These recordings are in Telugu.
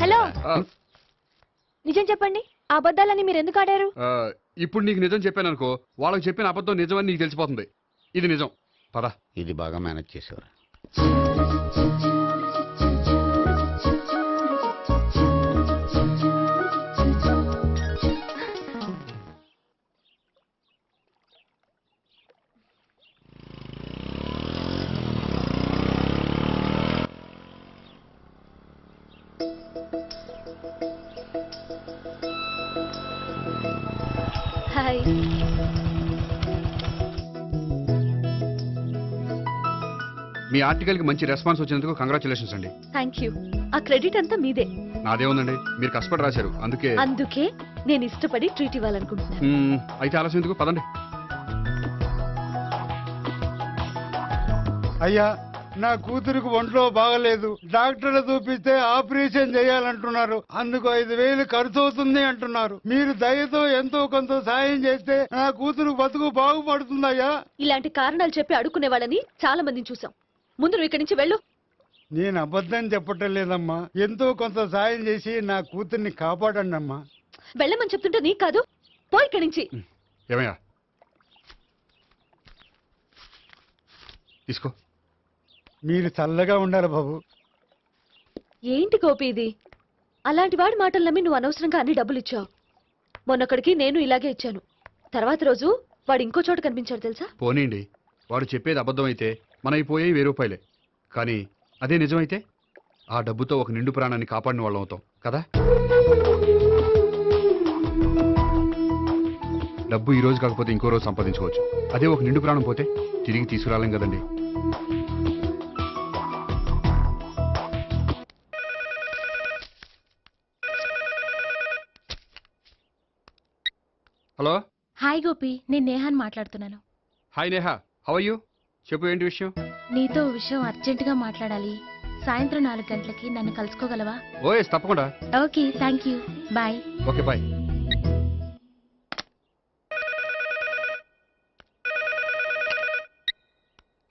హలో, నిజం చెప్పండి. ఆ అబద్ధాలని మీరు ఎందుకు ఆడారు? ఇప్పుడు నీకు నిజం చెప్పాను అనుకో, వాళ్ళకి చెప్పిన అబద్ధం నిజమని నీకు తెలిసిపోతుంది. ఇది నిజం. పద. ఇది బాగా మేనేజ్ చేసేవారు. హాయ్. మీ ఆర్టికల్ కి మంచి రెస్పాన్స్ వచ్చినందుకు కంగ్రాచులేషన్స్ అండి. Thank you. ఆ క్రెడిట్ అంతా మీదే. నాదే ఉందండి, మీరు కష్టపడి రాశారు. అందుకే నేను ఇష్టపడి ట్రీట్ ఇవ్వాలనుకుంటున్నాను. అయితే ఆలస్యం ఎందుకు, పదండి. అయ్యా, నా కూతురికి ఒంట్లో బాగలేదు. డాక్టర్లు చూపిస్తే ఆపరేషన్ చేయాలంటున్నారు. అందుకు 5,000 ఖర్చు అవుతుంది అంటున్నారు. మీరు దయతో ఎంతో కొంత సాయం చేస్తే నా కూతురు బతుకు బాగుపడుతుందయ్యా. ఇలాంటి కారణాలు చెప్పి అడుక్కునే వాళ్ళని చాలా మందిని చూసాం. ముందు నువ్వు ఇక్కడి నుంచి వెళ్ళు. నేను అబద్ధం చెప్పటం లేదమ్మా. ఎంతో కొంత సాయం చేసి నా కూతుర్ని కాపాడండి అమ్మా. వెళ్ళమని చెప్తుంటే నీకు కాదు, పో ఇక్కడి నుంచి. ఏమయ్యా, తీసుకో. మీరు చల్లగా ఉండాలి బాబు. ఏంటి గోపి ఇది? అలాంటి వాడి మాటలు నమ్మి నువ్వు అనవసరంగా అన్ని డబ్బులు ఇచ్చావు. మొన్నొక్కడికి నేను ఇలాగే ఇచ్చాను. తర్వాత రోజు వాడు ఇంకో చోట కనిపించాడు తెలుసా? పోనీండి, వాడు చెప్పేది అబద్ధం అయితే మనవి పోయేవి 1000 రూపాయలే. కానీ అదే నిజమైతే ఆ డబ్బుతో ఒక నిండు ప్రాణాన్ని కాపాడిన వాళ్ళం అవుతాం కదా. డబ్బు ఈ రోజు కాకపోతే ఇంకో రోజు సంపాదించుకోవచ్చు. అదే ఒక నిండు ప్రాణం పోతే తిరిగి తీసుకురాలేం కదండి. హలో. హాయ్ గోపి, నేను నేహాన్ మాట్లాడుతున్నాను. Hi Neha, how are you? చెప్పు, ఏంటి విషయం? నీతో విషయం అర్జెంటుగా మాట్లాడాలి. సాయంత్రం 4 గంటలకి నన్ను కలుసుకోగలవా? ఓఎస్, తప్పకుండా. Okay, thank you. Bye. Okay, bye.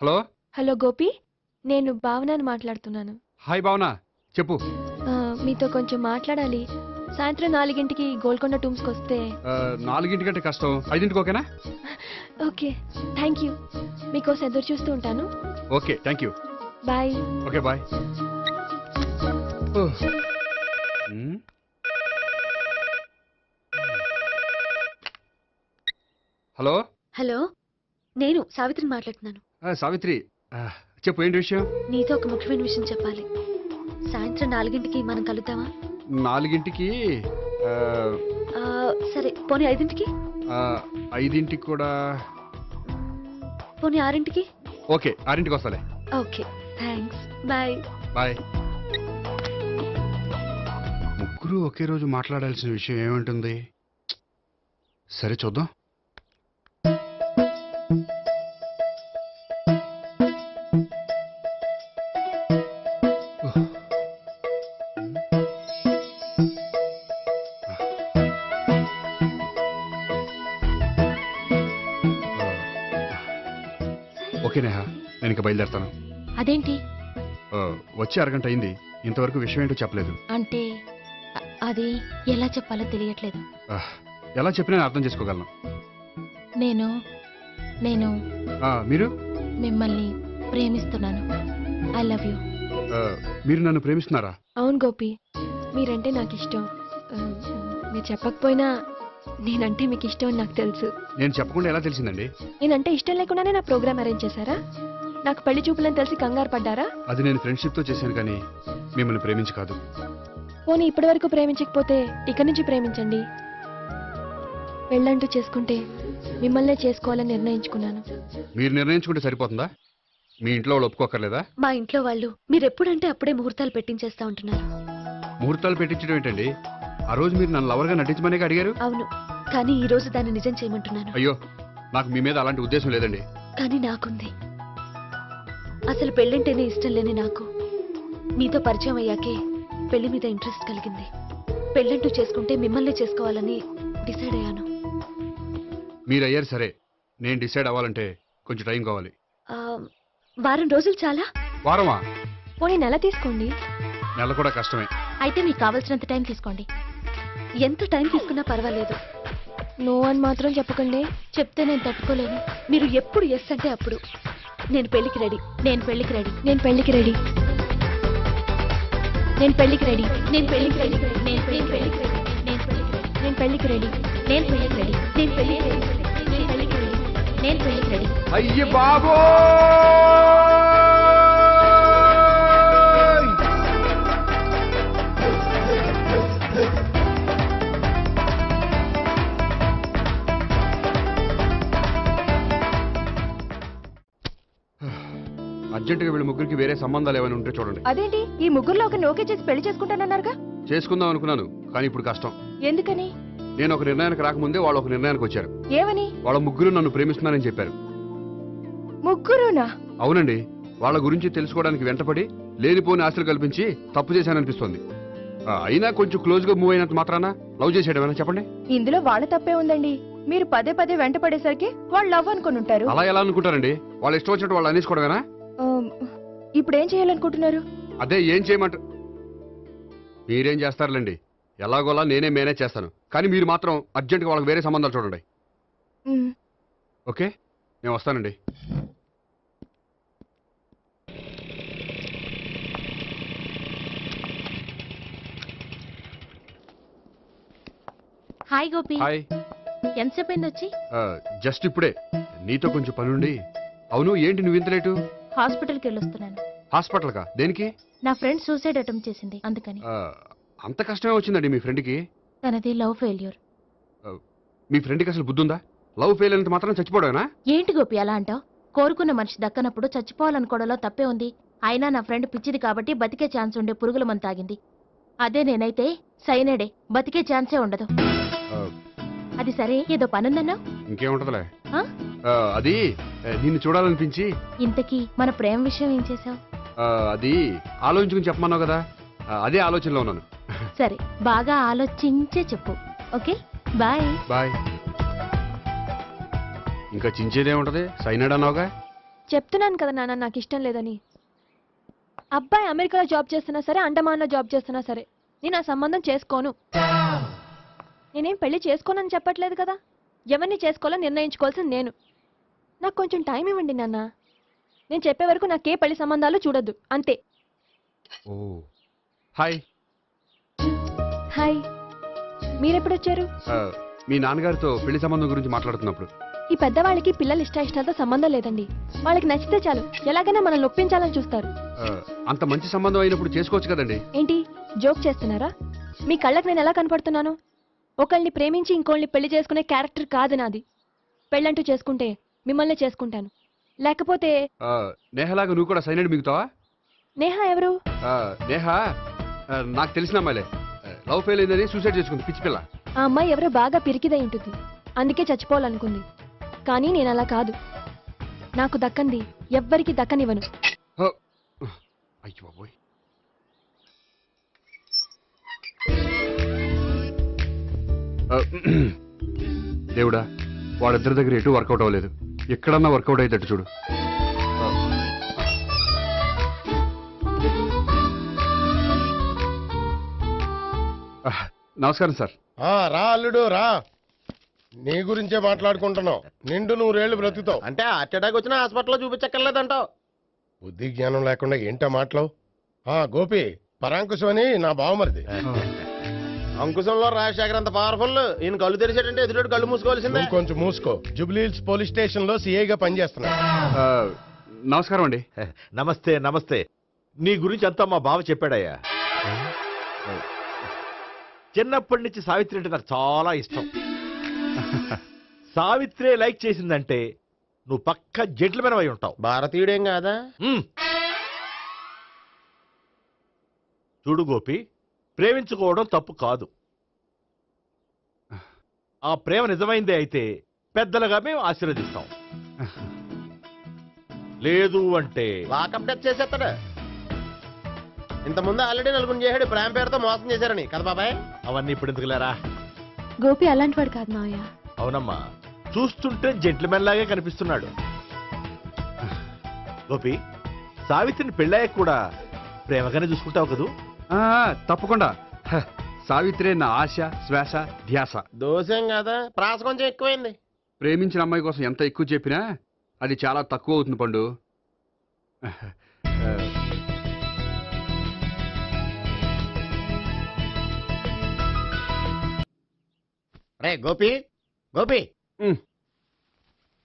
Hello. Hello Gopi, నేను భావనని మాట్లాడుతున్నాను. హాయ్ భావన, చెప్పు. మీతో కొంచెం మాట్లాడాలి. సాయంత్రం 4 గోల్కొండ టూమ్స్కి వస్తే. 4 కష్టం, 5 ఓకేనా? Okay, thank you. మీకోసం ఎదురు చూస్తూ ఉంటాను. Okay, thank you. Bye. Okay, bye. Hello. Hello, నేను సావిత్రిని మాట్లాడుతున్నాను. సావిత్రి, చెప్పు, ఏంటి విషయం? నీతో ఒక ముఖ్యమైన విషయం చెప్పాలి. సాయంత్రం 4 మనం కలుద్దామా? 4 సరే, పోనీ 5. 5 కూడా. పోనీ 6. ఓకే, 6 వస్తాలే. Okay, thanks. బాయ్. బాయ్. ముగ్గురు ఒకే రోజు మాట్లాడాల్సిన విషయం ఏముంటుంది? సరే, చూద్దాం. ఓకే నేహా, నేను ఇక బయలుదేరుతాను. అదేంటి? వచ్చి అరగంట అయింది, ఇంతవరకు విషయం ఏంటో చెప్పలేదు. అంటే అది ఎలా చెప్పాలో తెలియట్లేదు. ఎలా చెప్పినా అర్థం చేసుకోగలను. నేను నేను మీరు? మిమ్మల్ని ప్రేమిస్తున్నాను. I love you. మీరు నన్ను ప్రేమిస్తున్నారా? అవును గోపి, మీరంటే నాకు ఇష్టం. మీరు చెప్పకపోయినా నేనంటే మీకు ఇష్టం అని నాకు తెలుసు. నేను చెప్పకుండా ఎలా తెలిసిందండి? నేనంటే ఇష్టం లేకుండానే నా ప్రోగ్రామ్ అరేంజ్ చేశారా? నాకు పెళ్లి చూపులని తెలిసి కంగారు పడ్డారా? అది నేను ఫ్రెండ్షిప్ తో చేశాను, కానీ మిమ్మల్ని ప్రేమించి కాదు. పోనీ ఇప్పటి వరకు ప్రేమించకపోతే ఇక నుంచి ప్రేమించండి. పెళ్ళంటూ చేసుకుంటే మిమ్మల్నే చేసుకోవాలని నిర్ణయించుకున్నాను. మీరు నిర్ణయించుకుంటే సరిపోతుందా? మీ ఇంట్లో వాళ్ళు ఒప్పుకోకర్లేదా? మా ఇంట్లో వాళ్ళు మీరెప్పుడంటే అప్పుడే ముహూర్తాలు పెట్టించేస్తా ఉంటున్నారు. ముహూర్తాలు పెట్టించడం ఏంటండి? ఆ రోజు మీరు నన్ను లవర్గా నటించమనే అడిగారు. అవును, కానీ ఈ రోజు దాన్ని నిజం చేయమంటున్నాను. అయ్యో, నాకు మీ మీద అలాంటి ఉద్దేశం లేదండి. కానీ నాకుంది. అసలు పెళ్ళంటేనే ఇష్టం లేని నాకు మీతో పరిచయం అయ్యాకే పెళ్లి మీద ఇంట్రెస్ట్ కలిగింది. పెళ్ళంటూ చేసుకుంటే మిమ్మల్ని చేసుకోవాలని డిసైడ్ అయ్యాను. మీరయ్యారు సరే, నేను డిసైడ్ అవ్వాలంటే కొంచెం టైం కావాలి. వారం రోజులు చాలా? వారమా? పోనీ నెల తీసుకోండి. నెల కూడా కష్టమే. అయితే మీకు కావాల్సినంత టైం తీసుకోండి. ఎంత టైం తీసుకున్నా పర్వాలేదు. నో అని మాత్రం చెప్పకండి. చెప్తే నేను తట్టుకోలేను. మీరు ఎప్పుడు ఎస్ అంటే అప్పుడు. నేను పెళ్లికి రెడీ. నేను పెళ్లికి రెడీ. నేను పెళ్లికి రెడీ. నేను పెళ్లికి రెడీ. నేను పెళ్లికి రెడీ. నేను పెళ్లికి రెడీ. నేను పెళ్లికి రెడీ. నేను పెళ్లికి రెడీ. నేను పెళ్లికి రెడీ. నేను పెళ్లికి రెడీ. నేను పెళ్లికి రెడీ. అయ్య బాబో! అర్జెంటుగా వీళ్ళ ముగ్గురికి వేరే సంబంధాలు ఏమైనా ఉంటే చూడండి. అదేంటి ఈ ముగ్గురులో ఒక ఓకే చేసి పెళ్లి చేసుకుంటానన్నారుగా? చేసుకుందాం అనుకున్నాను, కానీ ఇప్పుడు కష్టం. ఎందుకని? నేను ఒక నిర్ణయానికి రాకముందే వాళ్ళు ఒక నిర్ణయానికి వచ్చారు. ఏమని? వాళ్ళ ముగ్గురు నన్ను ప్రేమిస్తున్నారని చెప్పారు. ముగ్గురునా? అవునండి. వాళ్ళ గురించి తెలుసుకోవడానికి వెంటపడి లేనిపోని ఆశలు కల్పించి తప్పు చేశాననిపిస్తోంది. అయినా కొంచెం క్లోజ్ గా మూవ్ అయినంత మాత్రాన లవ్ చేసేయడమేనా చెప్పండి? ఇందులో వాళ్ళ తప్పే ఉందండి. మీరు పదే పదే వెంట పడేసరికి వాళ్ళు లవ్ అనుకుని ఉంటారు. అలా ఎలా అనుకుంటారండి? వాళ్ళు ఇష్టం వచ్చినట్టు వాళ్ళు అనేసుకోవడమేనా? ఇప్పుడు ఏం చేయాలనుకుంటున్నారు? అదే ఏం చేయమంట. మీరేం చేస్తారులేండి, ఎలాగోలా నేనే మేనేజ్ చేస్తాను. కానీ మీరు మాత్రం అర్జెంట్గా వాళ్ళకి వేరే సంబంధాలు చూడండి. ఓకే, నేను వస్తానండి. హాయ్ గోపి. హాయ్. ఎంతసేపు అయింది వచ్చి? జస్ట్ ఇప్పుడే. నీతో కొంచెం పనుండి. అవును, ఏంటి నువ్వు ఇంత లేటు? హాస్పిటల్కి వెళ్ళొస్తున్నాను. హాస్పిటల్ కా? దేనికి? నా ఫ్రెండ్ సూసైడ్ అటెంప్ట్ చేసింది, అందుకని. అంత కష్టమే వచ్చిందండి మీ ఫ్రెండ్కి? తనది లవ్ ఫెయిల్యూర్. మీ ఫ్రెండ్కి అసలు బుద్ధుందా? లవ్ ఫెయిల్ అయినంత మాత్రం చచ్చిపోవడమేనా? ఏంటి గోపి అలా అంటావు? కోరుకున్న మనిషి దక్కనప్పుడు చచ్చిపోవాలనుకోవడంలో తప్పే ఉంది. అయినా నా ఫ్రెండ్ పిచ్చిది కాబట్టి బతికే ఛాన్స్ ఉండే పురుగుల మందు తాగింది. అదే నేనైతే సైనడే, బతికే ఛాన్సే ఉండదు. అది సరే, ఏదో పనుందన్నావు. ఇంకేముంటదిలే. అది నిన్ను చూడాలనిపించి. ఇంతకీ మన ప్రేమ విషయం ఏం చేసావు? అది ఆలోచించుకుని చెప్పమన్నావు కదా, అదే ఆలోచనలో ఉన్నాను. సరే, బాగా ఆలోచించే చెప్పు. Okay, bye. బాయ్. ఇంకా చించేదే ఉంటది, సైనాడ్ అన్నావుగా. చెప్తున్నాను కదా నాన్న, నాకు ఇష్టం లేదని. అబ్బాయి అమెరికాలో జాబ్ చేస్తున్నా సరే, అండమాన్లో జాబ్ చేస్తున్నా సరే, నేను ఆ సంబంధం చేసుకోను. నేనేం పెళ్లి చేసుకోనని చెప్పట్లేదు కదా. ఎవరిని చేసుకోవాలో నిర్ణయించుకోవాల్సింది నేను. నాకు కొంచెం టైం ఇవ్వండి నాన్న. నేను చెప్పే వరకు నాకే పెళ్లి సంబంధాలు చూడొద్దు, అంతే. ఓ హాయ్. హాయ్. మీరెప్పుడు వచ్చారు? మీ నాన్నగారితో పెళ్లి సంబంధం గురించి మాట్లాడుతున్నప్పుడు. ఈ పెద్దవాళ్ళకి పిల్లల ఇష్టాలతో సంబంధం లేదండి. వాళ్ళకి నచ్చితే చాలు, ఎలాగైనా మనల్ని ఒప్పించాలని చూస్తారు. అంత మంచి సంబంధం అయినప్పుడు చేసుకోవచ్చు కదండి. ఏంటి జోక్ చేస్తున్నారా? మీ కళ్ళకి నేను ఎలా కనపడుతున్నాను? ఒకళ్ళని ప్రేమించి ఇంకోళ్ళని పెళ్లి చేసుకునే క్యారెక్టర్ కాదు నాది. పెళ్ళంటూ చేసుకుంటే మిమ్మల్ని చేసుకుంటాను, లేకపోతే. నేహలాగా నువ్వు కూడా సైనడ్ మిగుతావా? నేహా ఎవరు? నేహ నాకు తెలిసిన అమ్మాయిలే. లవ్ ఫెయిల్ అయిందని సూసైడ్ చేసుకుంది, పిచ్చి పిల్ల. ఆ అమ్మాయి ఎవరో బాగా పిరికిదై ఉంటుంది, అందుకే చచ్చిపోవాలనుకుంది. కానీ నేను అలా కాదు. నాకు దక్కంది ఎవ్వరికి దక్కనివ్వను. అయ్యో బాబోయ్. దేవుడా, వాళ్ళిద్దరి దగ్గర ఎటు వర్కౌట్ అవ్వలేదు. ఎక్కడన్నా వర్కౌట్ అయ్యేటట్టు చూడు. నమస్కారం సార్. రా అల్లుడు రా. నీ గురించే మాట్లాడుకుంటున్నావు. నిండు 100 ఏళ్ళు బ్రతుకుతావు అంటే హార్ట్ అటాక్ వచ్చిన హాస్పిటల్లో చూపించక్కర్లేదంటావు. బుద్ధి జ్ఞానం లేకుండా ఏంటో మాటలు. గోపి, పరాంకుశం అని నా బావమరిది. అంకుశంలో రాజశేఖర్ అంత పవర్ఫుల్. ఈయన కళ్ళు తెరిచాడంటే ఎదురు కళ్ళు మూసుకోవాల్సిందే. కొంచెం మూసుకో. జూబ్లీహిల్స్ పోలీస్ స్టేషన్ లో సిఐగా పనిచేస్తున్నా. నమస్కారం అండి. నమస్తే నమస్తే. నీ గురించి అంతా మా బావ చెప్పాడయ్యా. చిన్నప్పటి నుంచి సావిత్రి అంటే నాకు చాలా ఇష్టం. సావిత్రే లైక్ చేసిందంటే నువ్వు పక్క జెంట్లమెన్ అయి ఉంటావు. భారతీయుడేం కాదా? చూడు గోపి, ప్రేమించుకోవడం తప్పు కాదు. ఆ ప్రేమ నిజమైందే అయితే పెద్దలుగా మేము ఆశీర్వదిస్తాం. లేదు అంటే లాకప్ డెత్ చేసేస్తాడు. ఇంతకుముందు ఆల్రెడీ నలుగురు చేశాడు ప్రేమ పేరుతో మోసం చేశారని కదా బాబాయ్. అవన్నీ ఇప్పుడు ఎందుకులేరా. గోపి అలాంటి వాడు కాదు మావయ్య. అవునమ్మా, చూస్తుంటే జెంట్లమెన్ లాగే కనిపిస్తున్నాడు. గోపి, సావిత్రిని పెళ్ళాక కూడా ప్రేమగానే చూసుకుంటావు కదూ? తప్పకుండా హ, సావిత్రే నా ఆశ శ్వాస ధ్యాస. దోషం కదా, ప్రాస కొంచెం ఎక్కువైంది. ప్రేమించిన అమ్మాయి కోసం ఎంత ఎక్కువ చెప్పినా అది చాలా తక్కువ అవుతుంది పండు. రే గోపి, గోపి,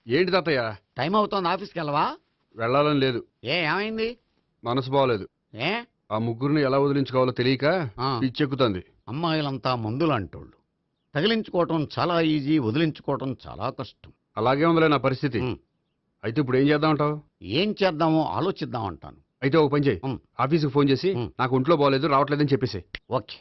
ఏంటి తాతయ్య? టైం అవుతోంది, ఆఫీస్కి వెళ్ళవా? వెళ్ళాలని లేదు. ఏమైంది? మనసు బాగోలేదు. ఏ ఆ ముగ్గురిని ఎలా వదిలించుకోవాలో తెలియక ఆ. పిచ్చెక్కుతుంది. అమ్మాయిలంతా మందులాంటోళ్ళు. తగిలించుకోవటం చాలా ఈజీ, వదిలించుకోవటం చాలా కష్టం. అలాగే ఉందిలే నా పరిస్థితి. ఉమ్. అయితే ఇప్పుడు ఏం చేద్దామంటావు? ఏం చేద్దామో ఆలోచిద్దాం అంటాను. అయితే ఒక పని చేయి, ఉమ్. ఆఫీస్కి ఫోన్ చేసి ఉమ్. నాకు ఒంట్లో బాగోలేదు రావట్లేదని చెప్పేసి. ఓకే.